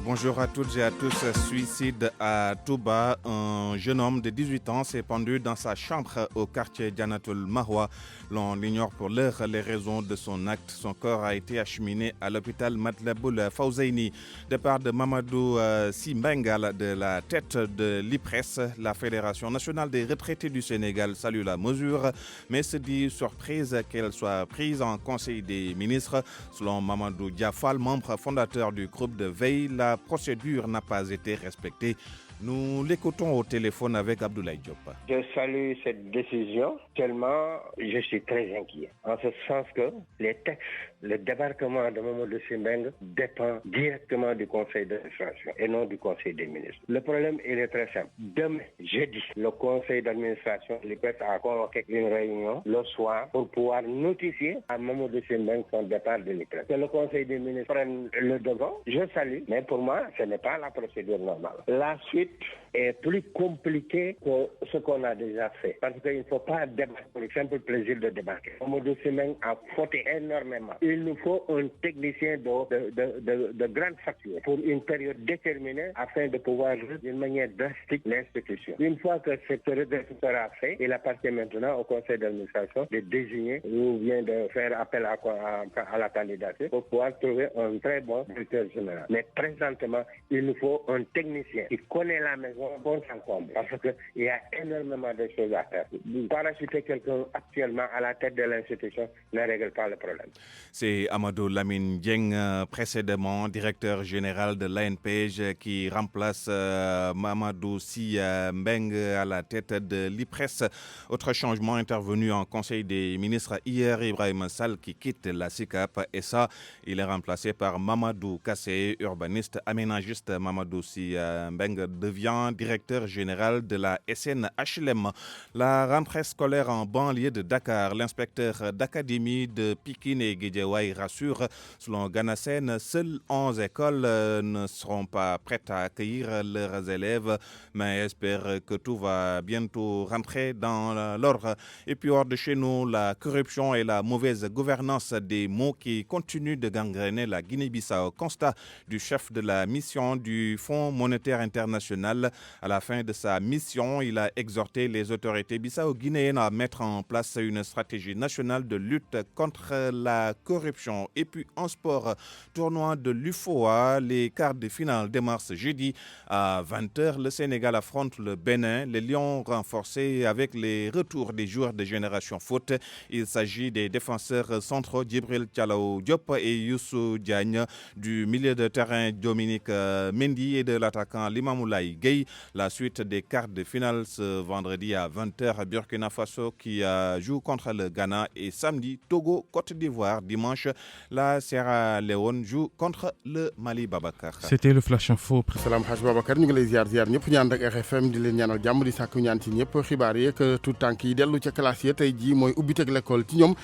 Bonjour à toutes et à tous. Suicide à Touba. Un jeune homme de 18 ans s'est pendu dans sa chambre au quartier Janatul Mahwa. L'on ignore pour l'heure les raisons de son acte. Son corps a été acheminé à l'hôpital Matlaboul Fawzaini. Départ de Mamadou Simbengal de la tête de l'IPRES, la Fédération nationale des retraités du Sénégal, salue la mesure, mais se dit surprise qu'elle soit prise en Conseil des ministres. Selon Mamadou Diafal, membre fondateur du groupe de veille, la procédure n'a pas été respectée. Nous l'écoutons au téléphone avec Abdoulaye Diop. Je salue cette décision, seulement je suis très inquiet. En ce sens que les textes, le débarquement de Mamadou Simbeng dépend directement du Conseil d'administration et non du Conseil des ministres. Le problème il est très simple. Demain, jeudi, le Conseil d'administration a convoqué une réunion le soir pour pouvoir notifier à Mamadou Simbeng son départ de l'IPRES. Que le Conseil des ministres prenne le devant, je salue, mais pour moi, ce n'est pas la procédure normale. La suite est plus compliqué que ce qu'on a déjà fait. Parce qu'il ne faut pas débarquer pour le simple plaisir de débarquer. Mamadou Simbeng a fauté énormément. Il nous faut un technicien de grande facture pour une période déterminée afin de pouvoir réduire d'une manière drastique l'institution. Une fois que ce redressement sera fait, il appartient maintenant au Conseil d'administration de désigner ou bien de faire appel à la candidature pour pouvoir trouver un très bon directeur général. Mais présentement, il nous faut un technicien qui connaît la maison bon sans comble, parce qu'il y a énormément de choses à faire. Parachuter quelqu'un actuellement à la tête de l'institution ne règle pas le problème. C'est Amadou Lamine Dieng, précédemment directeur général de l'ANPEJ, qui remplace Mamadou Si Mbeng à la tête de l'IPRES. Autre changement intervenu en Conseil des ministres hier, Ibrahim Sall qui quitte la SICAP, et ça, il est remplacé par Mamadou Kassé, urbaniste aménagiste. Mamadou Si Mbeng devient directeur général de la SNHLM. La rentrée scolaire en banlieue de Dakar, l'inspecteur d'académie de Pikine et Guédiawaye rassure. Selon Ganasen, seules 11 écoles ne seront pas prêtes à accueillir leurs élèves, mais espère que tout va bientôt rentrer dans l'ordre. Et puis hors de chez nous, la corruption et la mauvaise gouvernance des mots qui continuent de gangréner la Guinée-Bissau. Constat du chef de la mission du Fonds monétaire international. À la fin de sa mission, il a exhorté les autorités bissau-guinéennes à mettre en place une stratégie nationale de lutte contre la corruption. Et puis en sport, tournoi de l'UFOA, les quarts de finale démarrent jeudi à 20h. Le Sénégal affronte le Bénin, les Lions renforcés avec les retours des joueurs de Génération Foot. Il s'agit des défenseurs centraux Djibril Thialaou Diop et Youssou Diagne, du milieu de terrain Dominique Mendy et de l'attaquant Limamoulaye Gueye. La suite des quarts de finale ce vendredi à 20h, Burkina Faso qui joue contre le Ghana, et samedi Togo, Côte d'Ivoire. Dimanche, la Sierra Leone joue contre le Mali. Babacar. C'était le Flash Info. Salam Hadj Babacar, ñu ngi lay ziar ñëpp ñu ànd ak RFM di leen ñaanal jàmm di sàkku ñaan ci ñëpp. Xibaar yi ak tout tànk yi dellu ca classe yi tey jii mooy ubbiteg l'école ci ñoom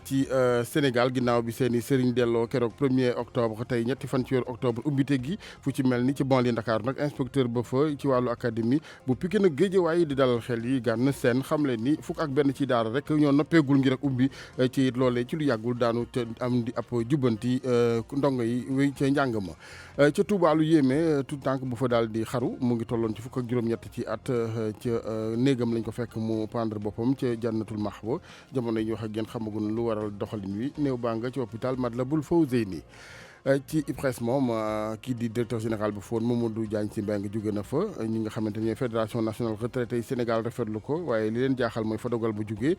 ci Sénégal ginnaaw bi seeni sëriñ delloo keroog 1er octobre tey ñetti fan ci weeru octobre ubbiteg gi fu ci mel ni ci banlieue Dakar nag inspecteur ba fa ci wàllu académie bu Pikine ak Guédiawaye di dalal xel yi Gana Sène xam leen ni fukk ak benn ci daara rek ñoo noppeegul ngir ak ubbi ci loolee ci lu yàggul daanu am di ab jubbanti ndongo yi wéy ca njàng ma. ca Touba lu yéeme tout tànk bu fa daal di xaru mu ngi tolloon ci fukk ak juróom-ñett ci at ca néegam lañ ko fekk mu pendre boppam ca Jannatul Mahwa jamono yi ñu wax ak yéen xamagun lu waral doxalin wi néew baa nga ci hôpital Matlaboul Fawzaini. ci IPRES moom kii di directeur général bu foon Mamadou Diagne Sy Mbengue jóge na fa ñi nga xamante ni fédération nationale retraité Sénégal rafetlu ko waaye li leen jaaxal mooy fa dogal bu jógee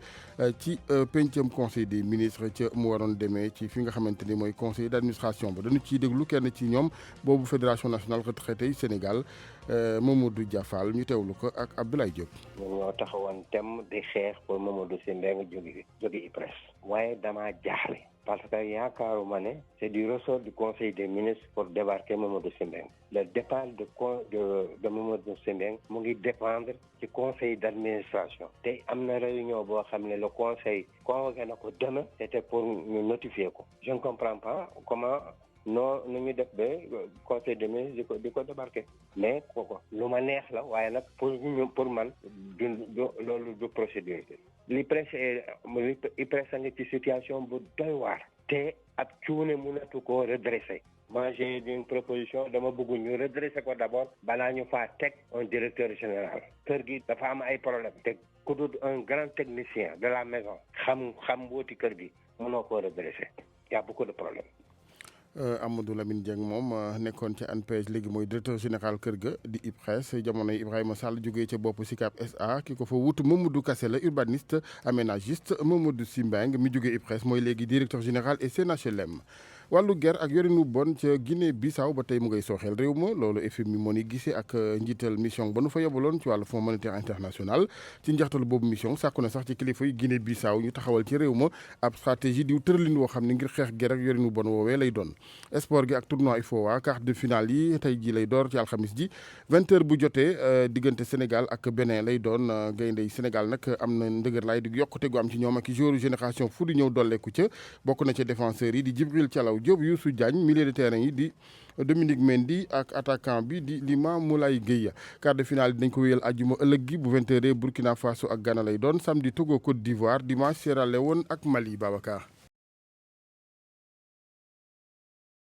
ci pencam conseil des ministres ca mu waroon demee ci fi nga xamante ni mooy conseil d'administration ba dañu ciy déglu kenn ci ñoom boobu fédération nationale retraité Sénégal Mamadou Diafal ñu teewlu ko ak Abdoulaye Diop. ñoo taxawoon tem di xeex pour Mamadou Sy Mbengue jóge IPRES waaye damaa jaaxle. Parce que yaakaaruma ne c'est du ressort du Conseil des ministres pour débarquer Mamadou Sy Mbengue. Le départ de Mamadou Sy Mbengue mu ngi dépendre ci conseil d'administration. te am na réunion boo xam ne le conseil convoqué na ko demain. c'était pour ñu notifier ko. Je ne comprends pas comment non nu ñu def ba conseil des ministres di ko débarquer. mais kooku lu ma neex la waaye nag pour man loolu du procédure bi. l'IPRES a ngi ci situation bu doy waar te ab cuune mënatu koo redresser moi j'ai une proposition dama bëgg ñu redresser ko d'abord balaa ñu faa teg un directeur général kër gi dafa am ay problème te ku dul un grand technicien de la maison xam wooti kër gi mënoo koo redresser y a beaucoup de problèmes. Amadou Lamine Dieng moom nekkoon ci ANPEJ léegi mooy directeur général kër ga di IPRES jamonoy Ibrahima Sall jógee ca bopp SICAP SA ki ko fa wut Mamadou Kassé la urbaniste aménagiste Mamadou Sy Mbengue mi jógee IPRES mooy léegi directeur général SNHLM. wàllu ger ak yorinu bon ca Guinée Bissau ba tey mu ngay sooxeel réew ma loolu FMI moo ni gisee ak njiital mission ba nu fa yebaloon ci wàllu Fonds monétaire international ci njaxtalu boobu mission sàkku na sax ci kilifa yi Guinée Bissau ñu taxawal ci réew ma ab stratégie diw tëralin woo xam ne ngir xeex ger ak yorinu bon woowee lay doon. sport gi ak tournoi IFOA quart de finale yi tey ji lay door ci alxamis ji 20h bu jotee diggante Sénégal ak Bénin lay doon gaynde Sénégal nag am na ndëgër laay di yokkute gu am ci ñoom ak joueur génération fu di ñëw dolleeku ca bokk na ca défenseurs yi di Djibril Thialaw Diop Youssou Diagne milieu de terrain yi di Dominique Mendy ak attaquant bi di Lima Moulay Gueye quart de finale dañ ko wéyal àjjuma ëllëg gi bu 20h Burkina Faso ak Ghana lay doon samedi Togo Côte d'Ivoire dimanche Sierra Leone ak Mali Babacar.